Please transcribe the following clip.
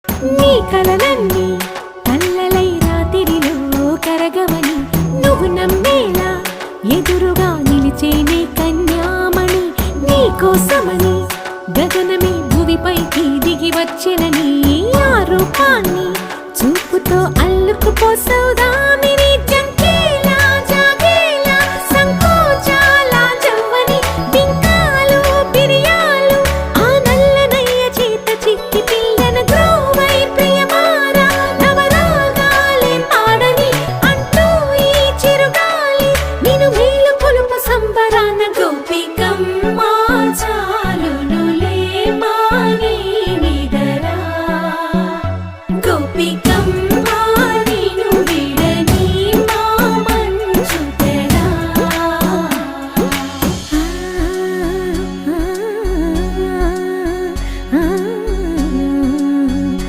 నీ కలలన్నీ కల్లలై రాత్రిలో కరగవని నువ్వు నమ్మేలా ఎదురుగా నిలిచేనే కన్యామణి. నీ కోసమని గగనమే భువిపైకి దిగి వచ్చినని ఆ రూపాన్ని చూపుతో అల్లుకుపోసౌదా.